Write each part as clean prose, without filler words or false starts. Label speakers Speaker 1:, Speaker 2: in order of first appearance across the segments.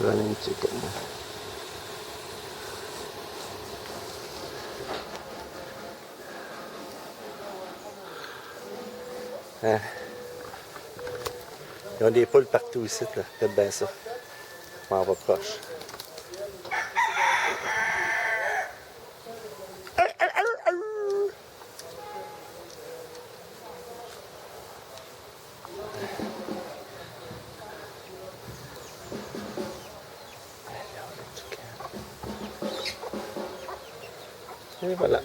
Speaker 1: Running chicken. Hein? Ils ont des poules partout ici, là. Faites bien ça. Je m'en vais proche. Et voilà.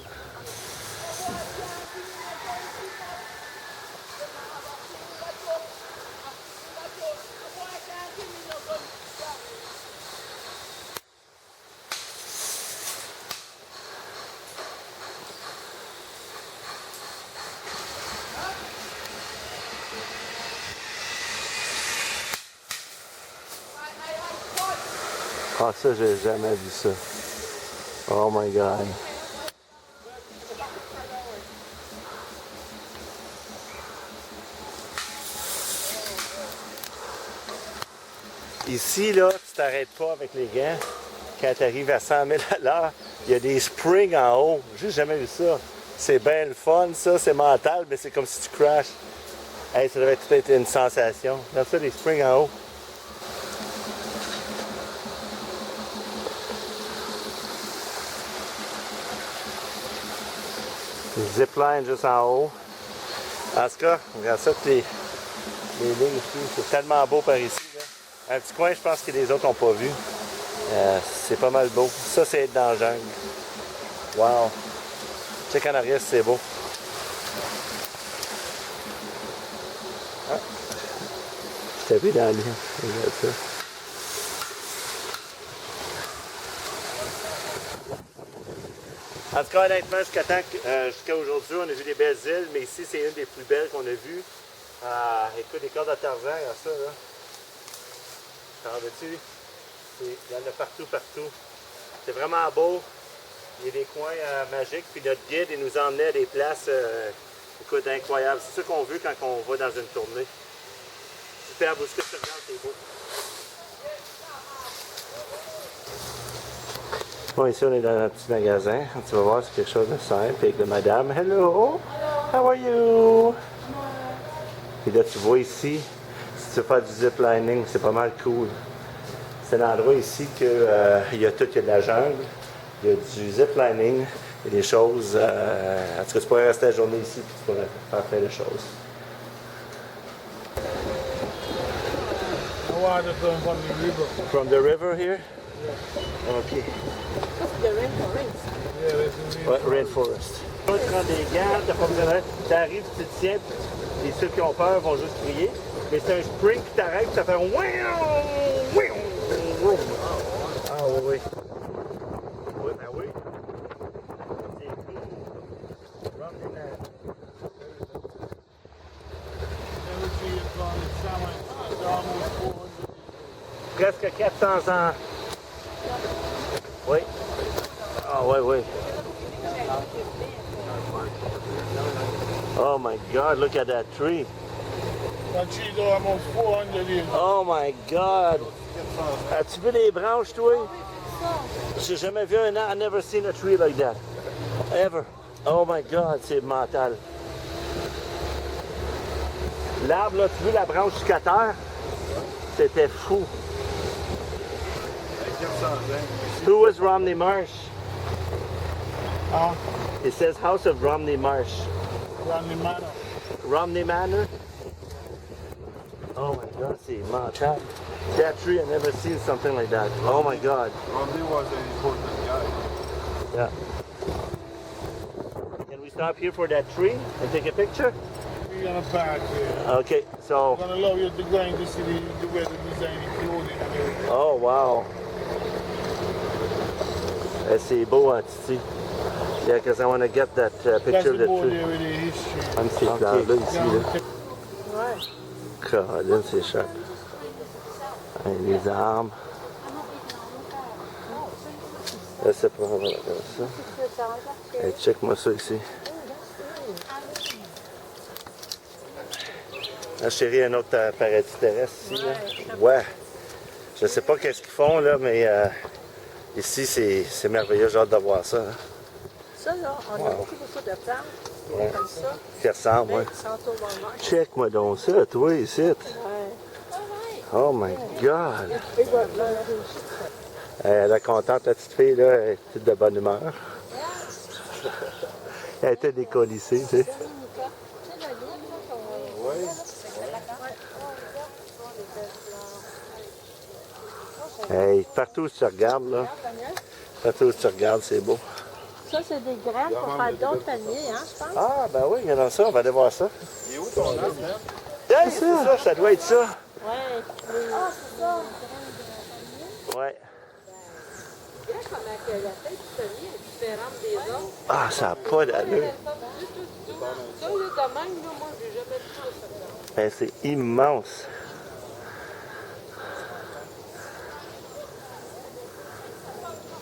Speaker 1: Ah, ça, j'ai jamais vu ça. Oh my God. Ici, là, tu t'arrêtes pas avec les gants. Quand tu arrives à 100 000 à l'heure, il y a des springs en haut. J'ai jamais vu ça. C'est bien le fun, ça. C'est mental, mais c'est comme si tu crashes. Hey, ça devait tout être une sensation. Regarde ça, des springs en haut. Zipline juste en haut. En tout cas, regarde ça, toutes les lignes ici. C'est tellement beau par ici. Là. Un petit coin, je pense que les autres n'ont pas vu. C'est pas mal beau. Ça, c'est être dans la jungle. Wow. Check en arrière si c'est beau. Ah. Je t'ai vu dans le lien. Regarde ça. En tout cas, honnêtement, jusqu'à aujourd'hui, on a vu des belles îles, mais ici, c'est une des plus belles qu'on a vues. Écoute, des cordes de Tarzan, regarde ça, là. T'en veux-tu? Il y en a partout, partout. C'est vraiment beau. Il y a des coins magiques, puis notre guide, il nous emmenait à des places, écoute, incroyables. C'est ça qu'on veut quand on va dans une tournée. Superbe, où ce que tu regardes, c'est beau. Bon, ici, on est dans un petit magasin. Tu vas voir, c'est quelque chose de simple avec de madame. Hello! How are you? Puis là, tu vois ici, si tu veux faire du ziplining, c'est pas mal cool. C'est un endroit ici que il y a tout, il y a de la jungle, il y a du ziplining, il y a des choses. En tout cas, tu pourrais rester la journée ici puis tu pourrais faire plein de choses.
Speaker 2: Water from the river.
Speaker 1: From the river here?
Speaker 2: Yeah.
Speaker 1: OK.
Speaker 3: The rainforest.
Speaker 2: Yeah, that's in the
Speaker 1: Ouais, rainforest. Tu prends des gants, t'as pas besoin de... T'arrives, tu te tiens, puis ceux qui ont peur vont juste crier. Mais c'est un spring qui t'arrête, ça fait un... Ah oui, oui. Oui, ben oui. C'est cool.
Speaker 2: Never see it on the summer. It's almost 400.
Speaker 1: Presque 400 ans. Oui. Ah oui, oui. Oh my God, look at that tree.
Speaker 2: That tree's almost 400 years.
Speaker 1: Oh my God. As-tu vu les branches, toi? J'ai jamais vu un arbre. I've never seen a tree like that. Ever. Oh my God, c'est mental. L'arbre, là, tu veux la branche jusqu'à terre? C'était fou. Who was Romney Marsh? It says House of Romney Marsh.
Speaker 2: Romney Manor.
Speaker 1: Romney Manor? Oh my God, c'est mental. That tree, I've never seen something like that. Oh my God.
Speaker 2: Romney was an important guy.
Speaker 1: Yeah. Can we stop here for that tree and take a picture?
Speaker 2: We're gonna park here.
Speaker 1: Okay, so...
Speaker 2: We're gonna allow you to go in to see the way the design is clothing and everything.
Speaker 1: Oh, wow. C'est beau, hein, Titi? Yeah, because I want to get that
Speaker 2: That's
Speaker 1: picture of
Speaker 2: the
Speaker 1: the
Speaker 2: board
Speaker 1: tree.
Speaker 2: there with the history.
Speaker 1: Un de ces fleurs-là, ici, là.
Speaker 3: Ouais.
Speaker 1: Caroline, c'est cher. Hey, les arbres. Là, c'est pas voilà, comme ça. Hey, check-moi ça ici. Ah, chérie, un autre paradis terrestre ici, là. Ouais. Je sais pas qu'est-ce qu'ils font là, mais ici c'est merveilleux, j'ai hâte de voir ça. Hein.
Speaker 3: Ça, là, on a beaucoup de plantes
Speaker 1: Ouais.
Speaker 3: comme ça.
Speaker 1: Qui ressemble, ouais.
Speaker 3: Santo Walmart.
Speaker 1: Check-moi donc ça, toi, ici.
Speaker 3: Ouais.
Speaker 1: Oh my God!
Speaker 3: Et voilà.
Speaker 1: Elle est contente, la petite fille, là, elle est toute de bonne humeur. Elle était décollissée, tu sais. Hey, partout où tu regardes, là, partout où tu regardes, c'est beau.
Speaker 3: Ça, c'est des graines pour faire d'autres paniers, hein, je pense.
Speaker 1: Ah, ben oui, regardons ça, on va aller voir ça.
Speaker 2: Il est où ton arbre, hein?
Speaker 1: Hey, c'est ça, ça doit être ça.
Speaker 3: Ouais. Ah, c'est ça.
Speaker 1: Ouais.
Speaker 3: Regarde comment que la tête du panier est différente des autres.
Speaker 1: Ah, ça n'a pas d'allure.
Speaker 3: Ça, là, de même, là, moi, j'ai jamais vu ça.
Speaker 1: Ben, c'est immense.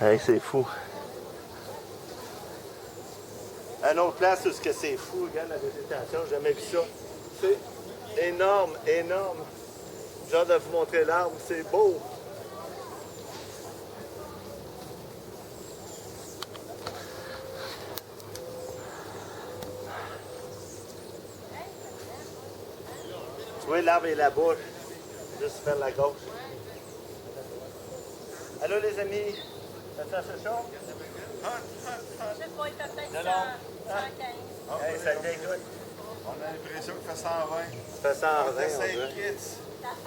Speaker 1: Hey, c'est fou. Un autre place où c'est fou, regarde la végétation, j'ai jamais vu ça. C'est énorme, énorme. J'ai hâte de vous montrer l'arbre, c'est beau. Tu vois, l'arbre est là-bas, juste vers la gauche. Allô les amis, ça fait assez chaud?
Speaker 3: Je sais pas, il fait peut-être
Speaker 1: Non,
Speaker 3: 100,
Speaker 1: non.
Speaker 3: 115.
Speaker 1: Hey, ça dégoûte.
Speaker 2: On a l'impression qu'il fait 120.
Speaker 1: Ça sent
Speaker 2: On
Speaker 1: rien,
Speaker 2: fait
Speaker 1: on
Speaker 2: 5
Speaker 1: dirait.
Speaker 2: kits.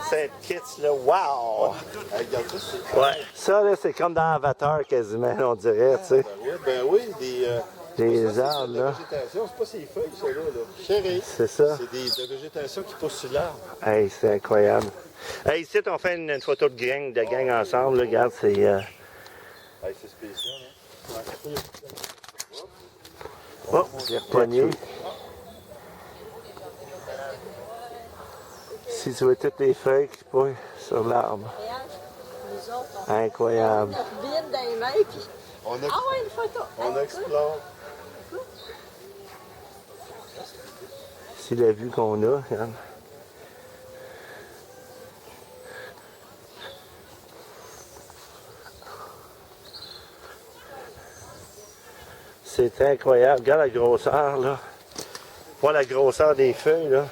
Speaker 1: Saint-Kitts, là, wow!
Speaker 2: Hey, regarde ça, c'est...
Speaker 1: Ouais. Ça, là, c'est comme dans Avatar, quasiment, on dirait, tu sais.
Speaker 2: Ben oui, des...
Speaker 1: Les
Speaker 2: ça, c'est
Speaker 1: arbres,
Speaker 2: de la
Speaker 1: là.
Speaker 2: végétation, c'est pas ses feuilles, ça, là. Chérie.
Speaker 1: C'est ça.
Speaker 2: C'est de la végétation qui pousse sur l'arbre.
Speaker 1: Hey, c'est incroyable. Hey, ici, on fait une photo de gang ensemble, là, regarde, c'est...
Speaker 2: Hey, c'est spécial, hein?
Speaker 1: Oh, j'ai repogné. Si tu vois toutes les feuilles qui poussent sur l'arbre.
Speaker 3: Les autres, on
Speaker 1: Incroyable.
Speaker 3: vide dans les mains, puis...
Speaker 2: On,
Speaker 3: Ah ouais, une photo!
Speaker 2: on explore.
Speaker 1: C'est la vue qu'on a, regarde. C'est incroyable. Regarde la grosseur, là. Voir la grosseur des feuilles, là.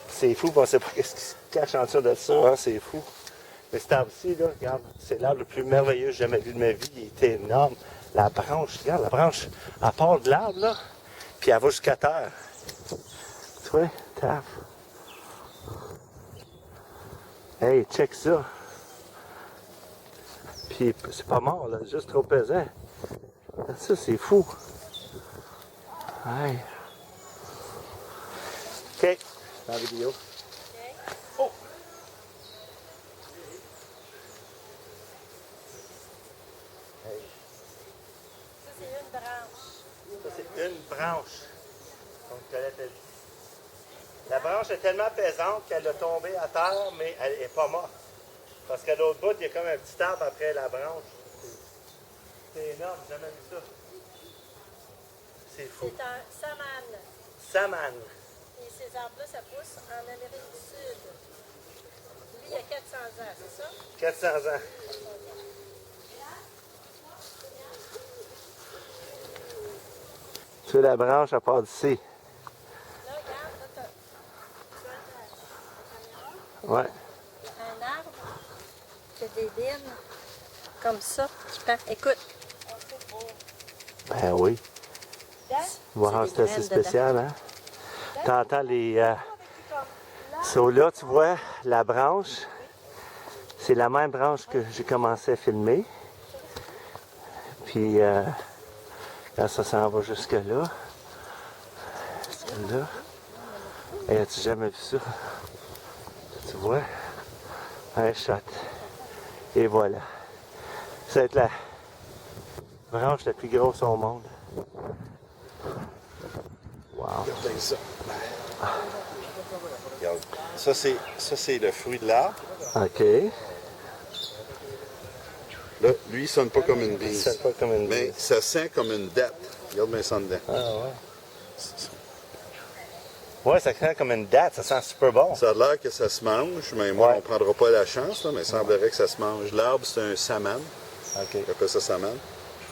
Speaker 1: C'est fou, on ne sait pas ce qui se cache en dessous de ça, hein? C'est fou. Mais cet arbre-ci, là, regarde, c'est l'arbre le plus merveilleux que j'ai jamais vu de ma vie. Il est énorme. La branche, regarde, la branche, elle part de l'arbre, là, puis elle va jusqu'à terre. Tu vois, taf. Hey, check ça. Puis c'est pas mort, là, juste trop pesant. Ça, c'est fou. Hey. OK. La vidéo. Oh! Hey.
Speaker 3: Ça, c'est une branche.
Speaker 1: Ça, c'est une branche. Donc, Colette a dit. La branche est tellement pesante qu'elle a tombé à terre, mais elle n'est pas morte. Parce qu'à l'autre bout, il y a comme un petit arbre après la branche. C'est énorme, j'ai jamais vu ça. C'est fou.
Speaker 3: C'est un saman.
Speaker 1: Saman.
Speaker 3: Et ces arbres-là, ça pousse en Amérique du Sud. Lui, il y a 400 ans, c'est ça?
Speaker 1: 400 ans. Tu vois la branche à part d'ici.
Speaker 3: Là, regarde, là, tu vois la caméra?
Speaker 1: Ouais.
Speaker 3: Il y a un arbre qui a des lignes comme ça qui part. Écoute.
Speaker 1: Ben oui. Wow, c'est assez spécial, hein? T'entends les... So là, tu vois, la branche, c'est la même branche que j'ai commencé à filmer. Puis, quand ça s'en va jusque-là, jusque-là, hey, as-tu jamais vu ça? Tu vois? Un shot. Et voilà. Ça va être la branche la plus grosse au monde. Wow.
Speaker 2: Regardez ça. Regarde. Ça, c'est le fruit de l'arbre.
Speaker 1: OK.
Speaker 2: Là, lui, il sonne pas comme une
Speaker 1: Ça
Speaker 2: bise.
Speaker 1: sonne pas comme une
Speaker 2: Mais
Speaker 1: bise.
Speaker 2: ça sent comme une date. Regarde bien ça dedans.
Speaker 1: Ah ouais. Ouais, ça craint comme une date, ça sent super bon.
Speaker 4: Ça a l'air que ça se mange, mais moi,
Speaker 1: Ouais.
Speaker 4: on ne prendra pas la chance, là, mais il semblerait que ça se mange. L'arbre, c'est un saman.
Speaker 1: OK.
Speaker 4: On appelle ça saman.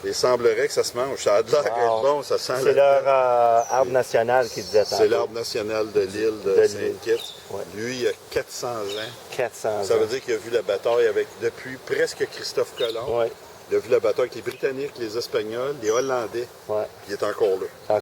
Speaker 4: Il semblerait que ça se mange. Ça a l'air d'être bon, ça sent
Speaker 1: C'est leur arbre national qui disait tantôt.
Speaker 4: C'est l'arbre national de l'île de Saint-Kitts.
Speaker 1: Ouais.
Speaker 4: Lui, il a 400 ans.
Speaker 1: 400
Speaker 4: Ça
Speaker 1: ans.
Speaker 4: veut dire qu'il a vu la bataille depuis presque Christophe Colomb.
Speaker 1: Ouais.
Speaker 4: Il a vu la bataille avec les Britanniques, les Espagnols, les Hollandais.
Speaker 1: Ouais.
Speaker 4: Il est encore là.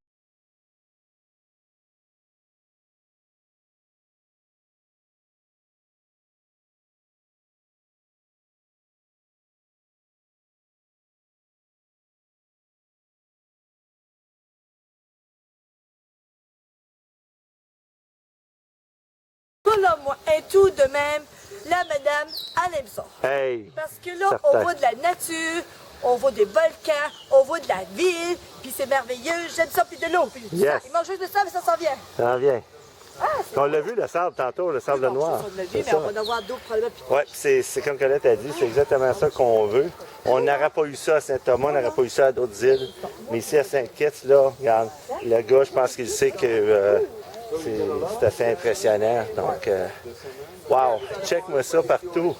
Speaker 3: Voilà, moi, et tout de même, la madame, elle aime ça.
Speaker 1: Hey!
Speaker 3: Parce que là,
Speaker 1: Certain.
Speaker 3: on voit de la nature, on voit des volcans, on voit de la ville, puis c'est merveilleux, j'aime ça, puis de l'eau. Puis du
Speaker 1: Yes.
Speaker 3: sang. Il mange juste de ça, mais ça s'en vient.
Speaker 1: Ça en vient.
Speaker 3: Ah, c'est
Speaker 1: On l'a vu, le sable, tantôt, le sable noir.
Speaker 3: On l'a vu,
Speaker 1: C'est
Speaker 3: mais
Speaker 1: ça.
Speaker 3: on va en avoir d'autres problèmes. Puis
Speaker 1: Oui, c'est comme Colette a dit, c'est exactement ça qu'on veut. On n'aurait pas eu ça à Saint-Thomas, on n'aurait pas eu ça à d'autres îles. Mais ici à Saint-Kitts, là, regarde, le gars, je pense qu'il sait que c'est assez impressionnant. Donc, wow, check-moi ça partout.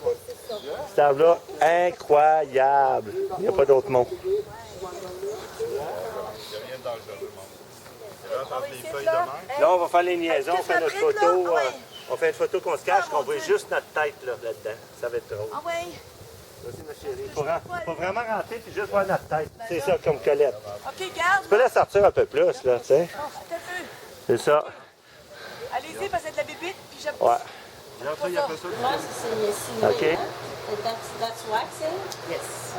Speaker 1: Cet arbre-là, incroyable. Il n'y a pas d'autre mot.
Speaker 4: Il n'y a rien de dangereux, entre les feuilles de mer.
Speaker 1: Là, on va faire les liaisons, on fait notre
Speaker 3: Est-ce que ça
Speaker 1: photo.
Speaker 3: brille, là? Ouais.
Speaker 1: On fait une photo qu'on se cache,
Speaker 3: Ah,
Speaker 1: qu'on
Speaker 3: mon
Speaker 1: voit
Speaker 3: Dieu.
Speaker 1: juste notre tête là-dedans. Ça va être drôle.
Speaker 3: Ah ouais.
Speaker 1: Vas-y, ma chérie. Faut vraiment rentrer puis juste voir notre tête. C'est ça, comme Colette.
Speaker 3: OK, garde.
Speaker 1: Tu peux la sortir un peu plus, là, tu sais.
Speaker 3: Attends un peu.
Speaker 1: C'est ça.
Speaker 3: Allez-y, parce que c'est de la bébite, puis j'aime
Speaker 1: Ouais.
Speaker 4: Là, ça, il appelle ça
Speaker 5: Once it's in your
Speaker 1: Okay.
Speaker 5: that's waxing.
Speaker 3: Yes.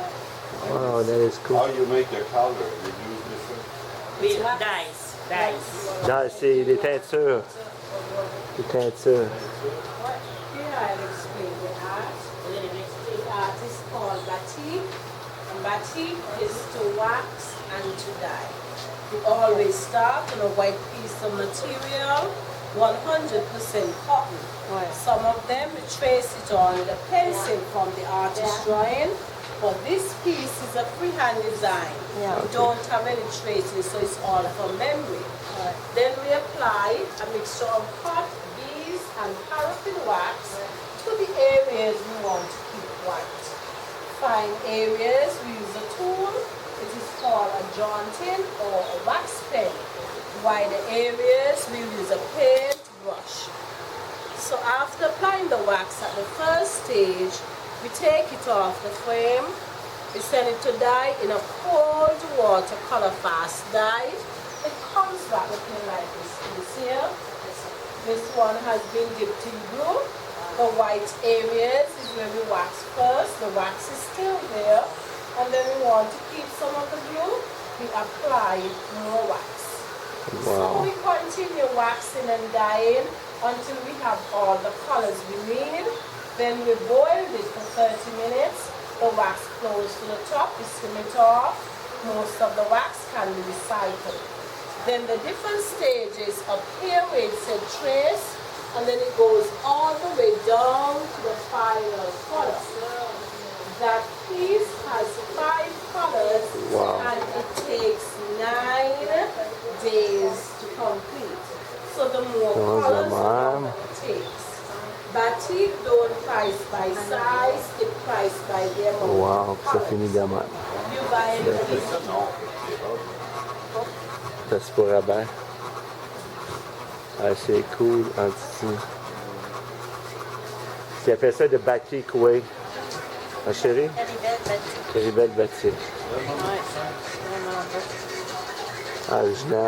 Speaker 1: Oh, that is cool.
Speaker 4: How you make the color? You use different...
Speaker 5: With dyes.
Speaker 1: Non, c'est des teintures. Des teintures.
Speaker 5: Here I'll explain the art. The art is called batik. And batik is to wax and to dye. You always start on a white piece of material, 100% cotton. Some of them trace it on the pencil from the artist drawing, but this piece is a freehand design.
Speaker 3: Yeah.
Speaker 5: You don't have any traces, so it's all from memory. Then we apply a mixture of hot bees and paraffin wax to the areas we want to keep white. Fine areas, we use a tool. It is called a jaunting or a wax pen. Wider areas, we use a paint brush. So after applying the wax at the first stage, we take it off the frame, we send it to dye in a cold water color fast dye. It comes back looking like this. You see here? This one has been dipped in blue. The white areas is where we wax first. The wax is still there. And then we want to keep some of the blue. We apply more wax. So we continue waxing and dyeing until we have all the colors we need. Then we boil it for 30 minutes. The wax flows to the top, we skim it off. Most of the wax can be recycled. Then the different stages up here where it said trace, and then it goes all the way down to the final color. That piece has 5 colors, and it takes 9 days to complete. So the more colors, the longer it takes. Batik don't price by size, it price by the amount
Speaker 1: Wow,
Speaker 5: of
Speaker 1: ça
Speaker 5: colors.
Speaker 1: finit de même.
Speaker 5: You buy the piece.
Speaker 1: Ça se pourrait bien. Ah, c'est cool en dessous. Ils appellent ça de batik way. Ma chérie? Caribel batik. Ah, original.